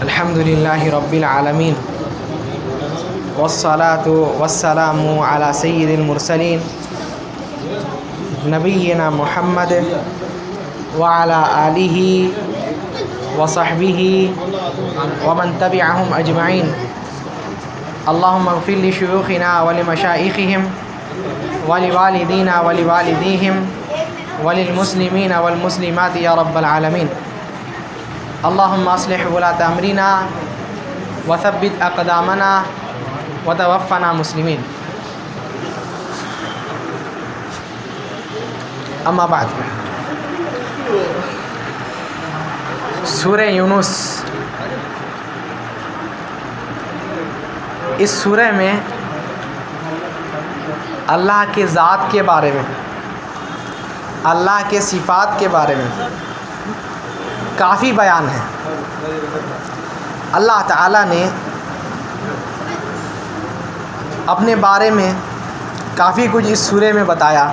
الحمد لله رب العالمين والصلاة والسلام على سيد المرسلين نبينا محمد وعلى آله وصحبه ومن تبعهم أجمعين. اللهم اغفر لشيوخنا ولمشائخهم ولوالدينا ولوالديهم وللمسلمين والمسلمات يا رب العالمين. اللهم اصلح ولاة امرنا وثبت اقدامنا وتوفنا مسلمين. اما بعد، سورہ یونس، اس سورہ میں اللہ کے ذات کے بارے میں، اللہ کے صفات کے بارے میں کافی بیان ہے. اللہ تعالیٰ نے اپنے بارے میں کافی کچھ اس سورے میں بتایا.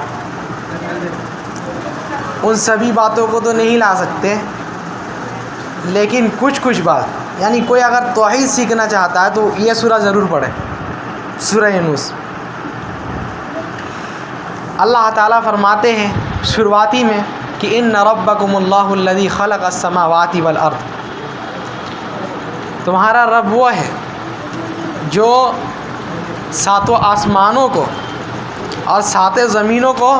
ان سبھی باتوں کو تو نہیں لا سکتے، لیکن کچھ بات، یعنی کوئی اگر توحید سیکھنا چاہتا ہے تو یہ سورہ ضرور پڑھے، سورہ یونس. اللہ تعالیٰ فرماتے ہیں شروعاتی میں کہ ان ربکم اللہ الذی خلق السماوات والارض، تمہارا رب وہ ہے جو ساتوں آسمانوں کو اور ساتوں زمینوں کو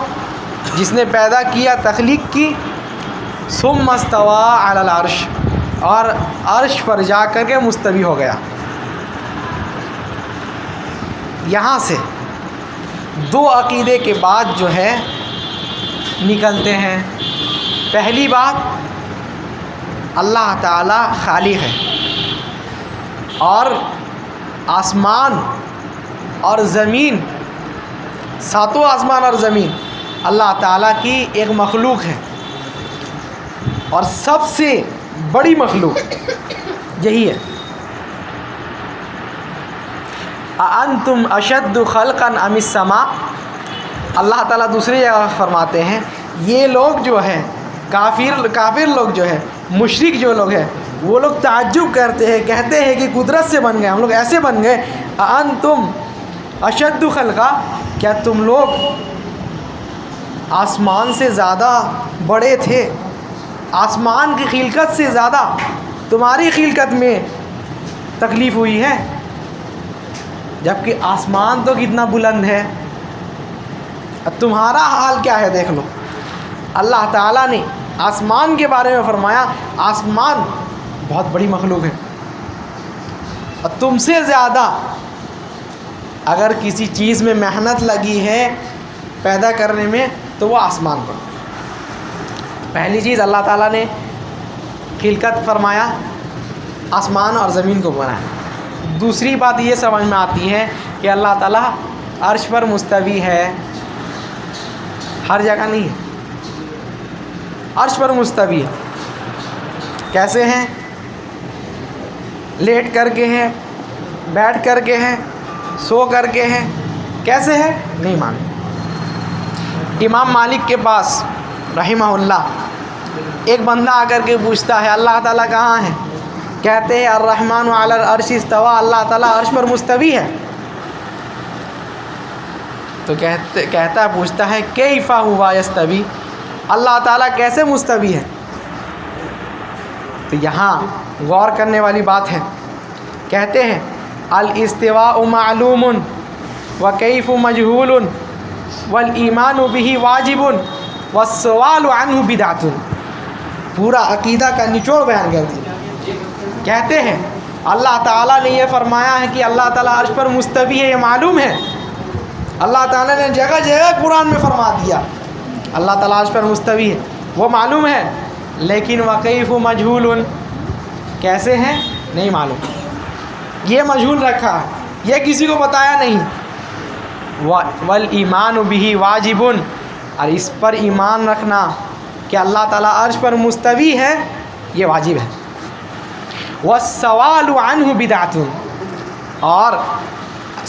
جس نے پیدا کیا، تخلیق کی. ثم استوى علی العرش، اور عرش پر جا کر کے مستوی ہو گیا. یہاں سے دو عقیدے کے بعد جو ہے نکلتے ہیں. پہلی بات، اللہ تعالی خالق ہے اور آسمان اور زمین، ساتوں آسمان اور زمین اللہ تعالیٰ کی ایک مخلوق ہے، اور سب سے بڑی مخلوق یہی ہے. اَأَنْتُمْ أَشَدُّ خَلْقًا أَمِ السَّمَاءُ. اللہ تعالیٰ دوسری جگہ فرماتے ہیں یہ لوگ جو ہیں کافر لوگ جو ہے، مشرک جو لوگ ہیں، وہ لوگ تعجب کرتے ہیں، کہتے ہیں کہ قدرت سے بن گئے، ہم لوگ ایسے بن گئے. اَأَنْتُمْ أَشَدُّ خَلْقًا، کیا تم لوگ آسمان سے زیادہ بڑے تھے؟ آسمان کی خلقت سے زیادہ تمہاری خلقت میں تکلیف ہوئی ہے، جبکہ آسمان تو کتنا بلند ہے. اب تمہارا حال کیا ہے دیکھ لو. اللہ تعالیٰ نے آسمان کے بارے میں فرمایا آسمان بہت بڑی مخلوق ہے، اور تم سے زیادہ اگر کسی چیز میں محنت لگی ہے پیدا کرنے میں تو وہ آسمان پر. پہلی چیز اللہ تعالیٰ نے خلقت فرمایا، آسمان اور زمین کو بنایا. دوسری بات یہ سمجھ میں آتی ہے کہ اللہ تعالیٰ عرش پر مستوی ہے، ہر جگہ نہیں ہے، عرش پر مستوی ہے. کیسے ہیں؟ لیٹ کر کے ہیں، بیٹھ کر کے ہیں، سو کر کے ہیں. کیسے ہے نہیں معلوم. امام مالک کے پاس رحمہ اللہ ایک بندہ آ کر کے پوچھتا ہے اللہ تعالیٰ کہاں ہے؟ کہتے ہیں الرحمن علی العرش استوى، اللہ تعالیٰ عرش پر مستوی ہے. تو کہتا ہے، پوچھتا ہے کیف ہوا یستوی، اللہ تعالیٰ کیسے مستوی ہے؟ تو یہاں غور کرنے والی بات ہے. کہتے ہیں الاستواء معلوم وکیف مجہول والایمان بہ واجب والسؤال عنہ بدعۃ. پورا عقیدہ کا نچوڑ بیان کر دیا. کہتے ہیں اللہ تعالیٰ نے یہ فرمایا ہے کہ اللہ تعالیٰ عرش پر مستوی ہے، یہ معلوم ہے. اللہ تعالیٰ نے جگہ جگہ قرآن میں فرما دیا اللہ تعالیٰ عرش پر مستوی ہے، وہ معلوم ہے. لیکن وکیف مجہول، کیسے ہیں نہیں معلوم، یہ مجہول رکھا ہے، یہ کسی کو بتایا نہیں. والایمان بہ واجب، اور اس پر ایمان رکھنا کہ اللہ تعالیٰ عرش پر مستوی ہے یہ واجب ہے. والسؤال عنہ بدعۃ، اور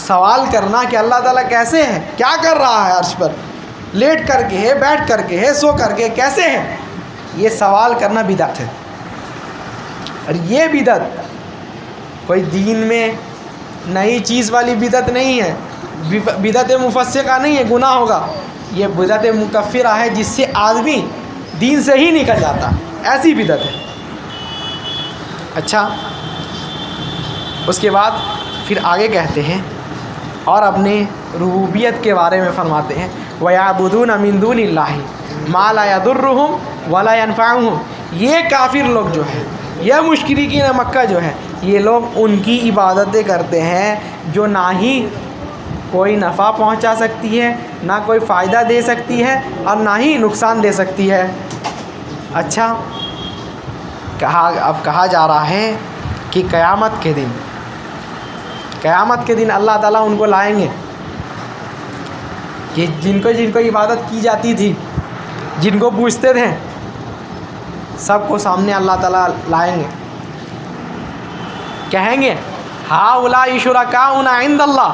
سوال کرنا کہ اللہ تعالیٰ کیسے ہے، کیا کر رہا ہے عرش پر، لیٹ کر کے ہے، بیٹھ کر کے ہے، سو کر کے، کیسے ہے، یہ سوال کرنا بدعت ہے. اور یہ بدعت کوئی دین میں نئی چیز والی بدعت نہیں ہے، بدعت مفسقہ نہیں ہے، گناہ ہوگا، یہ بدعت مکفرہ ہے جس سے آدمی دین سے ہی نکل جاتا، ایسی بدعت ہے۔ اچھا، اس کے بعد پھر آگے کہتے ہیں اور اپنے ربوبیت کے بارے میں فرماتے ہیں وَيَعْبُدُونَ مِن دُونِ اللَّهِ مَا لَا يَضُرُّهُمْ وَلَا يَنفَعُهُمْ۔ یہ کافر لوگ جو ہیں، یہ مشرکین مکہ جو ہے، یہ لوگ ان کی عبادتیں کرتے ہیں جو نہ ہی کوئی نفع پہنچا سکتی ہے، نہ کوئی فائدہ دے سکتی ہے، اور نہ ہی نقصان دے سکتی ہے۔ اچھا، اب کہا جا رہا ہے کہ قیامت کے دن اللہ تعالیٰ ان کو لائیں گے کہ جن کو عبادت کی جاتی تھی، جن کو پوچھتے تھے، سب کو سامنے اللہ تعالیٰ لائیں گے، کہیں گے ہؤلاء شرکاؤنا عند اللہ،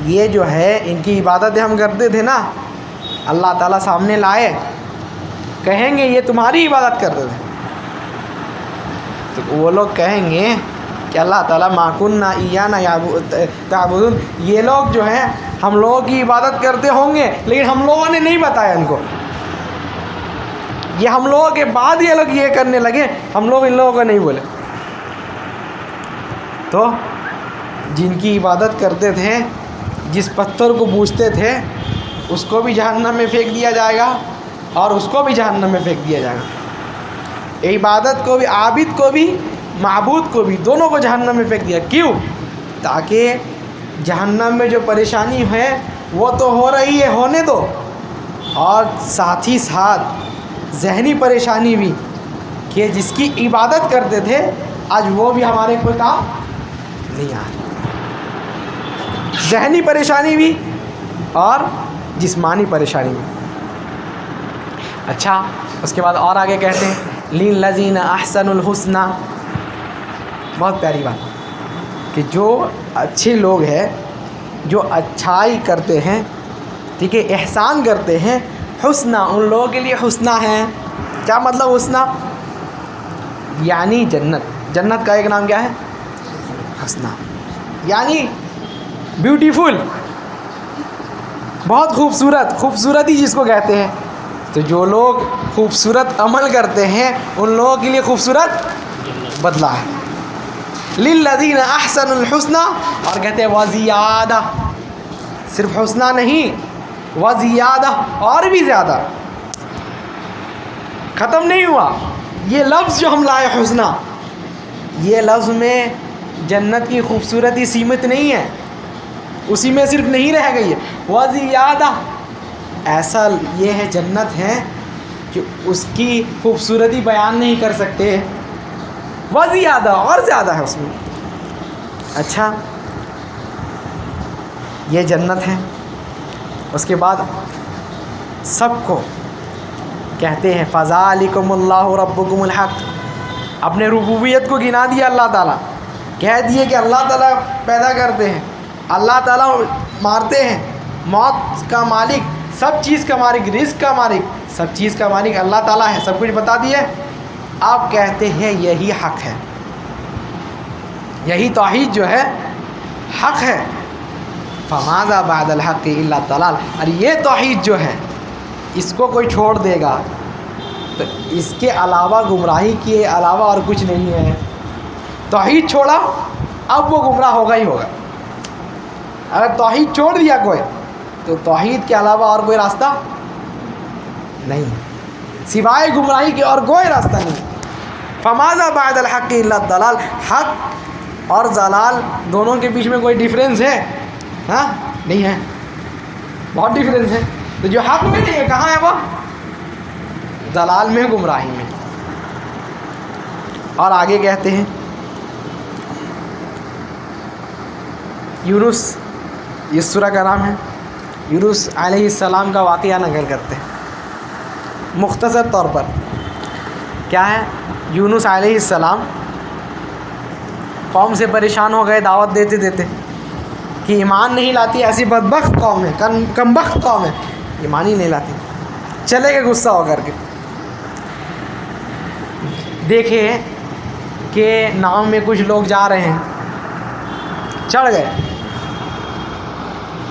یہ جو ہے ان کی عبادتیں ہم کرتے تھے نا، اللہ تعالیٰ سامنے لائے، کہیں گے یہ تمہاری عبادت کرتے تھے، تو وہ لوگ کہیں گے کہ اللہ تعالیٰ ما کننا ایانا تعبدون، یہ لوگ جو ہیں ہم لوگوں کی عبادت کرتے ہوں گے لیکن ہم لوگوں نے نہیں بتایا ان کو، یہ ہم لوگوں کے بعد یہ لوگ یہ کرنے لگے، ہم لوگ ان لوگوں کو نہیں بولے۔ تو جن کی عبادت کرتے تھے، جس پتھر کو پوجتے تھے، اس کو بھی جہنم میں پھینک دیا جائے گا اور اس کو بھی جہنم میں پھینک دیا جائے گا، عبادت کو بھی، عابد کو بھی، معبود کو بھی، دونوں کو جہنم میں پھینک دیا۔ کیوں؟ تاکہ جہنم میں جو پریشانی ہے وہ تو ہو رہی ہے، ہونے دو، اور ساتھ ہی ساتھ ذہنی پریشانی بھی کہ جس کی عبادت کرتے تھے آج وہ بھی ہمارے کوئی کام نہیں آ رہا، ذہنی پریشانی بھی اور جسمانی پریشانی بھی۔ اچھا، اس کے بعد اور آگے کہتے ہیں لِلَّذِينَ أَحْسَنُوا الْحُسْنَى، بہت پیاری بات کہ جو اچھے لوگ ہیں، جو اچھائی کرتے ہیں، ٹھیک ہے، احسان کرتے ہیں، حسنہ، ان لوگوں کے لیے حسنہ ہے۔ کیا مطلب حسنہ؟ یعنی جنت، جنت کا ایک نام کیا ہے؟ حسنہ، یعنی بیوٹیفل، بہت خوبصورت، خوبصورتی جس کو کہتے ہیں۔ تو جو لوگ خوبصورت عمل کرتے ہیں ان لوگوں کے لیے خوبصورت بدلہ ہے۔ للذین احسنوا الحسنى، اور کہتے ہیں وزیادہ، صرف حسنہ نہیں، وزیادہ، اور بھی زیادہ، ختم نہیں ہوا۔ یہ لفظ جو ہم لائے حسنہ، یہ لفظ میں جنت کی خوبصورتی سیمت نہیں ہے، اسی میں صرف نہیں رہ گئی ہے، وزیادہ، ایسا یہ ہے جنت ہے کہ اس کی خوبصورتی بیان نہیں کر سکتے، وزیادہ، اور زیادہ ہے اس میں۔ اچھا، یہ جنت ہے۔ اس کے بعد سب کو کہتے ہیں فَذَلِكُمُ اللَّهُ رَبُّكُمُ الْحَقُّ، اپنے ربوبیت کو گنا دیا اللہ تعالیٰ، کہہ دیے کہ اللہ تعالیٰ پیدا کرتے ہیں، اللہ تعالیٰ مارتے ہیں، موت کا مالک، سب چیز کا مالک، رزق کا مالک، سب چیز کا مالک اللہ تعالیٰ ہے، سب کچھ بتا دیے۔ آپ کہتے ہیں یہی حق ہے، یہی توحید جو ہے حق ہے۔ فَمَاذَا بَعْدَ الْحَقِّ إِلَّا الضَّلَالُ، اور یہ توحید جو ہے اس کو کوئی چھوڑ دے گا تو اس کے علاوہ، گمراہی کے علاوہ اور کچھ نہیں ہے۔ توحید چھوڑا اب وہ گمراہ ہوگا ہی ہوگا۔ اگر توحید چھوڑ دیا کوئی تو توحید کے علاوہ اور کوئی راستہ نہیں، سوائے گمراہی کے اور کوئی راستہ نہیں۔ فَمَاذَا بَعْدَ الْحَقِّ إِلَّا الضَّلَالُ، حق اور ضلال دونوں کے بیچ میں کوئی ڈیفرنس ہے؟ ہاں، نہیں ہے، بہت ڈیفرنس ہے۔ تو جو حق میں نہیں ہے کہاں ہے وہ؟ ضلال میں، گمراہی میں۔ اور آگے کہتے ہیں یونس، اس سورہ کا نام ہے، یونس علیہ السلام کا واقعہ نقل کرتے ہیں مختصر طور پر۔ کیا ہے؟ یونس علیہ السلام قوم سے پریشان ہو گئے دعوت دیتے دیتے کہ ایمان نہیں لاتی، ایسی بدبخت قوم ہے، کمبخت قوم ہے، ایمان ہی نہیں لاتی۔ چلے گئے غصہ ہو کر کے، دیکھے کہ ناؤ میں کچھ لوگ جا رہے ہیں، چڑھ گئے.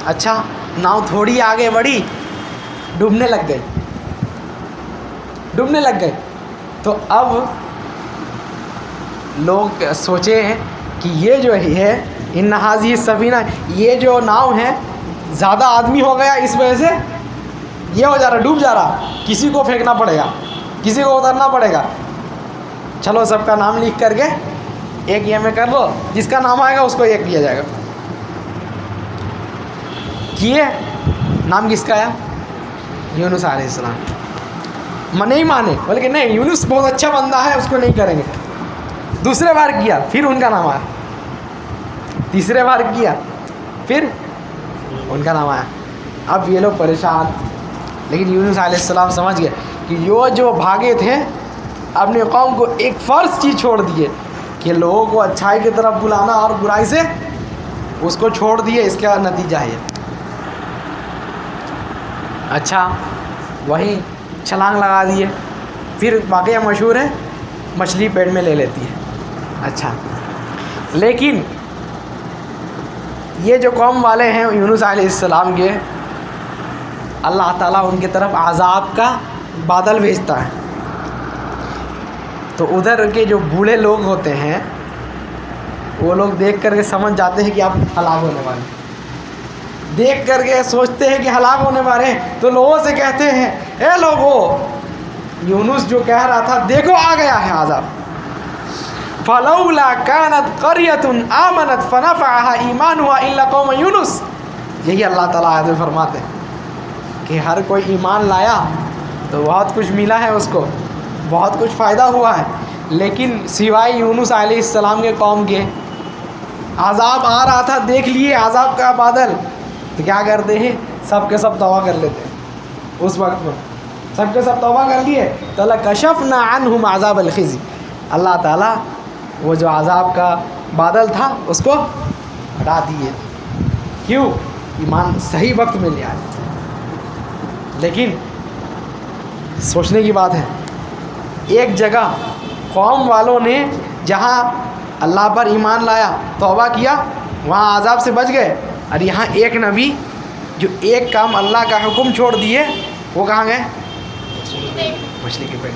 اچھا ناؤ تھوڑی آگے بڑھی، ڈوبنے لگ گئی. تو اب لوگ سوچے کہ یہ جو ہے ان حاضی سفینہ، یہ جو ناؤ ہے زیادہ آدمی ہو گیا، اس وجہ سے یہ ہو جا رہا، ڈوب جا رہا. کسی کو پھینکنا پڑے گا، کسی کو اترنا پڑے گا. چلو سب کا نام لکھ کر کے ایک یہ میں کر لو، جس کا نام آئے گا اس کو ایک کیا جائے گا. کیے. نام کس کا آیا؟ یونس علیہ السلام. نہیں مانے، بلکہ نہیں یونس بہت اچھا بندہ ہے، اس کو نہیں کریں گے. دوسرے بار کیا، پھر ان کا نام آیا. تیسرے بار کیا، پھر ان کا نام آیا. اب یہ لوگ پریشان. لیکن یونس علیہ السلام سمجھ گئے کہ یہ جو بھاگے تھے اپنے قوم کو ایک فرض چیز چھوڑ دیے کہ لوگوں کو اچھائی کی طرف بلانا اور برائی سے اس کو چھوڑ دیے. اس کا نتیجہ ہے. اچھا وہیں چھلانگ لگا دیے. پھر واقعہ مشہور ہے، مچھلی پیٹ میں لے لیتی ہے. اچھا لیکن یہ جو قوم والے ہیں یونس علیہ السلام کے، اللہ تعالیٰ ان کی طرف عذاب کا بادل بھیجتا ہے. تو ادھر کے جو بوڑھے لوگ ہوتے ہیں وہ لوگ دیکھ کر کے سمجھ جاتے ہیں کہ آپ ہلاک ہونے والے ہیں. دیکھ کر کے سوچتے ہیں کہ ہلاک ہونے والے ہیں، تو لوگوں سے کہتے ہیں اے لوگو، یونس جو کہہ رہا تھا دیکھو آ گیا ہے عذاب. فَلَوْلَا كَانَتْ قَرْيَةٌ آمَنَتْ فَنَفَعَهَا إِيمَانُهَا إِلَّا قَوْمَ يُونُس. یہی اللہ تعالیٰ آیت میں فرماتے ہیں کہ ہر کوئی ایمان لایا تو بہت کچھ ملا ہے، اس کو بہت کچھ فائدہ ہوا ہے، لیکن سوائے یونس علیہ السلام کے قوم کے عذاب آ رہا تھا، دیکھ لیے عذاب کا بادل، تو کیا کرتے ہیں سب کے سب توبہ کر لیتے ہیں. اس وقت میں سب کے سب توبہ کر لیے تو لَكَشَفْنَا عَنْهُمْ عَذَابَ الْخِزْيِ. اللہ تعالیٰ وہ جو عذاب کا بادل تھا اس کو ہٹا دیے. کیوں؟ ایمان صحیح وقت میں لے آئے. لیکن سوچنے کی بات ہے، ایک جگہ قوم والوں نے جہاں اللہ پر ایمان لایا، توبہ کیا، وہاں عذاب سے بچ گئے. اور یہاں ایک نبی جو ایک کام اللہ کا حکم چھوڑ دیے، وہ کہاں گئے؟ مچھلی کے پیڑ.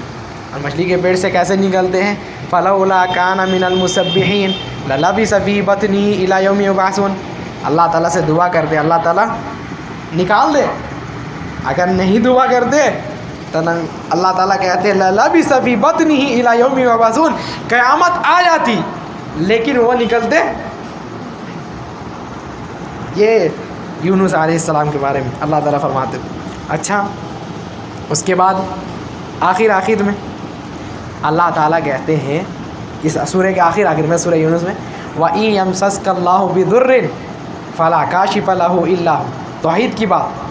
اور مچھلی کے پیڑ سے کیسے نکلتے ہیں؟ فَلَوْلَا كَانَ مِنَ الْمُسَبِّحِينَ لَلَبِثَ فِي بَطْنِهِ إِلَى يَوْمِ يُبْعَثُونَ. اللہ تعالیٰ سے دعا کرتے اللہ تعالیٰ نکال دے. اگر نہیں دعا کرتے تو اللہ تعالیٰ کہتے لَلَبِثَ فِي بَطْنِهِ إِلَى يَوْمِ يُبْعَثُونَ. قیامت آ جاتی لیکن وہ نکلتے. یہ یونس علیہ السلام کے بارے میں اللہ تعالیٰ فرماتے. اچھا اس کے بعد آخر میں اللہ تعالیٰ کہتے ہیں اس سورہ کے آخر میں، سورہ یونس میں، وَإِن يَمْسَسْكَ اللَّهُ بِضُرٍّ فَلَا كَاشِفَ لَهُ إِلَّا هُوَ. توحید کی بات.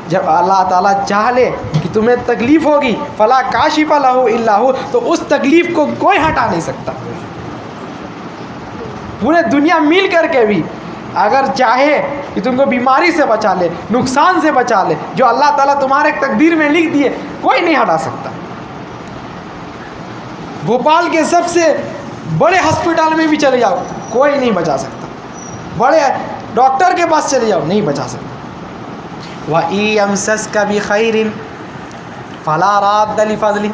جب اللہ تعالیٰ چاہ لے کہ تمہیں تکلیف ہوگی، فَلَا كَاشِفَ لَهُ إِلَّا هُوَ، تو اس تکلیف کو کوئی ہٹا نہیں سکتا. پورے دنیا مل کر کے بھی اگر چاہے کہ تم کو بیماری سے بچا لے، نقصان سے بچا لے، جو اللہ تعالیٰ تمہارے تقدیر میں لکھ دیے، کوئی نہیں ہٹا سکتا. بھوپال کے سب سے بڑے ہسپتال میں بھی چلے جاؤ، کوئی نہیں بچا سکتا. بڑے ڈاکٹر کے پاس چلے جاؤ، نہیں بچا سکتا. وَإِن يَمْسَسْكَ بِخَيْرٍ فَلَا رَادَّ لِفَضْلِهِ.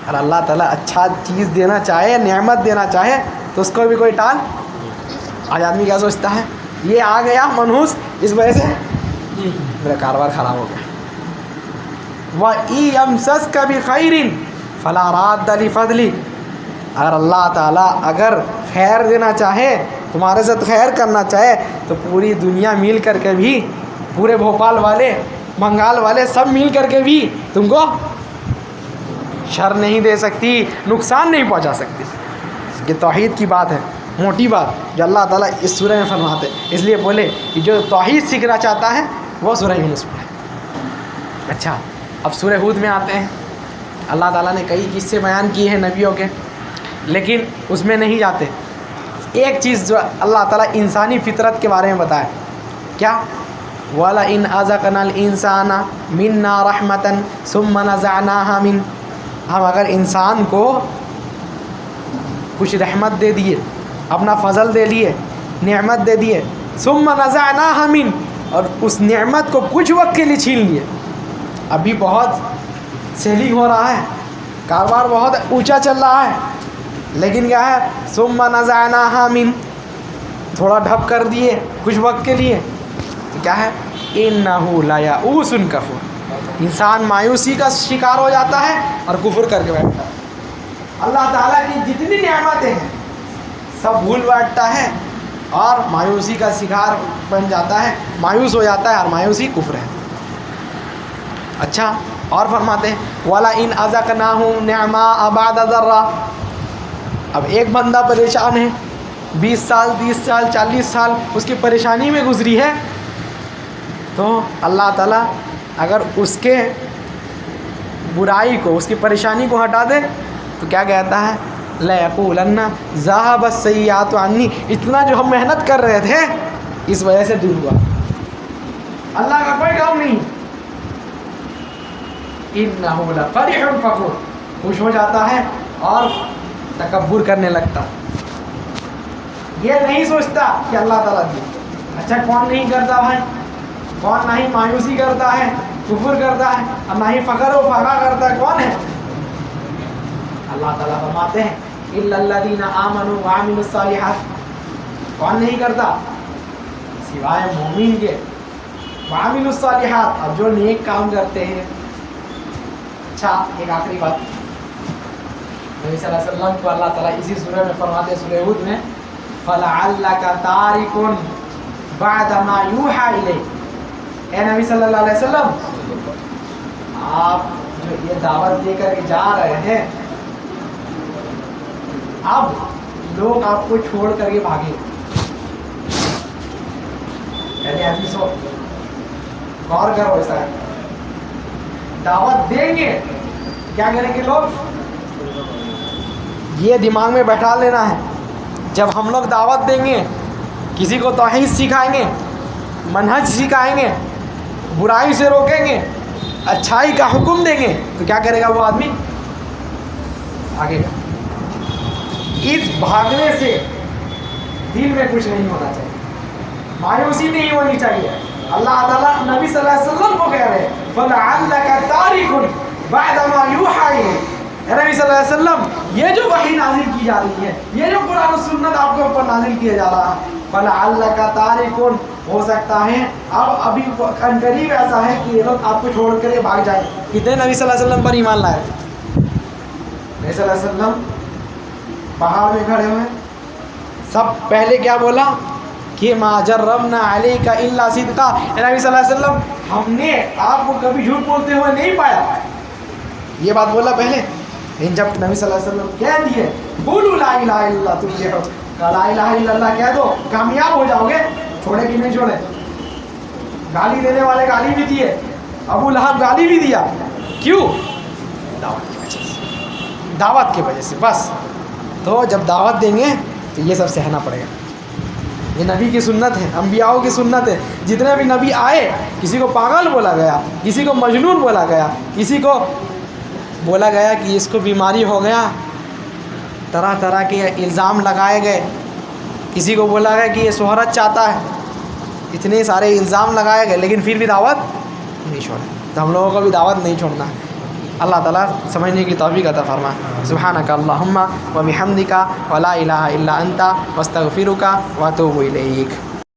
اور اللہ تعالیٰ اچھا چیز دینا چاہے، نعمت دینا چاہے تو اس کو بھی کوئی ٹال. آج آدمی کیا سوچتا ہے، یہ آ گیا منحوس، اس وجہ سے میرا کاروبار خراب ہو گیا. وَإِن يَمْسَسْكَ بِخَيْرٍ فَلَا رَادَّ لِفَضْلِهِ. اگر اللہ تعالیٰ اگر خیر دینا چاہے، تمہارے ساتھ خیر کرنا چاہے، تو پوری دنیا مل کر کے بھی، پورے بھوپال والے، بنگال والے سب مل کر کے بھی تم کو شر نہیں دے سکتی، نقصان نہیں پہنچا سکتی. یہ توحید کی بات ہے، موٹی بات جو اللہ تعالیٰ اس سورہ میں فرماتے. اس لیے بولے کہ جو توحید سیکھنا چاہتا ہے وہ سورہ یونس میں ہے. اچھا اب سورہ ہود میں آتے ہیں. اللہ تعالیٰ نے کئی قصے بیان کیے ہیں نبیوں کے، لیکن اس میں نہیں جاتے. ایک چیز جو اللہ تعالیٰ انسانی فطرت کے بارے میں بتایا، کیا؟ وَلَئِنْ أَذَقْنَا الْإِنسَانَ مِنَّا رَحْمَةً ثُمَّ نَزَعْنَاهَا مِنْهُ. ہم اگر انسان کو کچھ رحمت دے دیے، اپنا فضل دے لیے، نعمت دے دیے، ثم نزعناها من، اور اس نعمت کو کچھ وقت کے لیے چھین لیے. ابھی بہت سیلنگ ہو رہا ہے، کاروبار بہت اونچا چل رہا ہے، لیکن کیا ہے ثم نزعناها من، تھوڑا ڈھپ کر دیے کچھ وقت کے لیے، تو کیا ہے انه لیئوس کفور، انسان مایوسی کا شکار ہو جاتا ہے اور کفر کر کے بیٹھتا ہے. اللہ تعالیٰ کی جتنی نعمتیں ہیں سب بھول بیٹھتا ہے اور مایوسی کا شکار بن جاتا ہے، مایوس ہو جاتا ہے، اور مایوسی کفر ہے. اچھا اور فرماتے ہیں وَلَئِنْ أَذَقْنَاهُ نِعْمَاءَ بَعْدَ ضَرَّةٍ. اب ایک بندہ پریشان ہے، 20 سال 30 سال 40 سال اس کی پریشانی میں گزری ہے، تو اللہ تعالیٰ اگر اس کے برائی کو، اس کی پریشانی کو ہٹا دے تو کیا کہتا ہے لَيَقُولَنَّ ذَهَبَ السَّيِّئَاتُ عَنِّي، اتنا جو ہم محنت کر رہے تھے اس وجہ سے دور ہوا. اللہ کا کوئی کام نہیں. إِنَّهُ لَفَرِحٌ فَخُورٌ، خوش ہو جاتا ہے اور تکبر کرنے لگتا. یہ نہیں سوچتا کہ اللہ تعالیٰ دی. اچھا کون نہیں کرتا بھائی؟ کون نہیں مایوسی کرتا ہے، کفر کرتا ہے، اور نہ ہی فخر و فخر کرتا ہے؟ کون ہے؟ اللہ تعالیٰ فرماتے ہیں إِلَّا الَّذِينَ آمَنُوا وَعَمِلُوا الصَّالِحَاتِ. کون نہیں کرتا؟ سوائے مومن کے. وَعَمِلُوا الصَّالِحَاتِ، اب جو نیک کام کرتے ہیں. اچھا ایک آخری بات، نبی صلی اللہ علیہ وسلم کو اللہ تعالیٰ اسی سورہ میں فرماتے ہیں، سورہ ہود میں فَلَعَلَّكَ تَارِكٌ بَعْدَ مَا يُوحَىٰ إِلَيْكَ. اے نبی صلی اللہ علیہ وسلم، آپ جو یہ دعوت دے کر کے جا رہے ہیں، اب لوگ آپ کو چھوڑ کر کے بھاگے. پہلے حدیثوں غور کرو، ایسا ہے دعوت دیں گے کیا کریں گے لوگ؟ یہ دماغ میں بیٹھا لینا ہے، جب ہم لوگ دعوت دیں گے، کسی کو توحید سکھائیں گے، منہج سکھائیں گے، برائی سے روکیں گے، اچھائی کا حکم دیں گے، تو کیا کرے گا وہ آدمی؟ بھاگے گا. اس بھاگنے سے دل میں کچھ نہیں ہونا چاہیے، مایوسی نہیں ہونی چاہیے. اللہ تعالیٰ نبی صلی اللہ علیہ وسلم کو کہہ رہے ہیں فَلَعَلَّكَ تَارِكٌ بَعْدَ مَا يُوحَىٰ إِلَيْكَ. اے نبی صلی اللہ علیہ وسلم، یہ جو وحی نازل کی جا رہی ہے، یہ جو قرآن و سنت آپ کے اوپر نازل کیا جا رہا ہے، فَلَعَلَّكَ تَارِكٌ، ہو سکتا ہے ابھی قریب ایسا ہے کہ یہ لوگ آپ کو چھوڑ کر بھاگ جائیں. کتنے نبی صلی اللہ علیہ وسلم پر ایمان لائے؟ نبی صلی اللہ علیہ وسلم پہاڑ میں کھڑے ہوئے، سب پہلے کیا بولا کہ ما جربنا علیک الا صدقا. نبی صلی اللہ علیہ وسلم، ہم نے آپ کو کبھی جھوٹ بولتے ہوئے نہیں پایا. یہ بات بولا پہلے. لیکن جب نبی صلی اللہ علیہ وسلم کہہ دیے بولو لا الہ الا اللہ، تم یہ لا الہ الا اللہ کہہ دو، کامیاب ہو جاؤ گے. چھوڑے کہ نہیں چھوڑے؟ گالی دینے والے گالی بھی دیے، ابو لہب گالی بھی دیا. کیوں؟ دعوت کی وجہ سے، دعوت کی وجہ سے بس. تو جب دعوت دیں گے تو یہ سب سہنا پڑے گا. یہ نبی کی سنت ہے، انبیاءوں کی سنت ہے. جتنے بھی نبی آئے، کسی کو پاگل بولا گیا، کسی کو مجنون بولا گیا، کسی کو بولا گیا کہ اس کو بیماری ہو گیا، طرح طرح کے الزام لگائے گئے. کسی کو بولا گیا کہ یہ شہرت چاہتا ہے، اتنے سارے الزام لگائے گئے، لیکن پھر بھی دعوت نہیں چھوڑے. تو ہم لوگوں کو بھی دعوت نہیں چھوڑنا ہے. اللہ تعالیٰ سمجھنے کی توفیق عطا فرمائے. سبحانک اللہم و بحمدک ولا الہ الا انت واستغفرک واتوب الیک.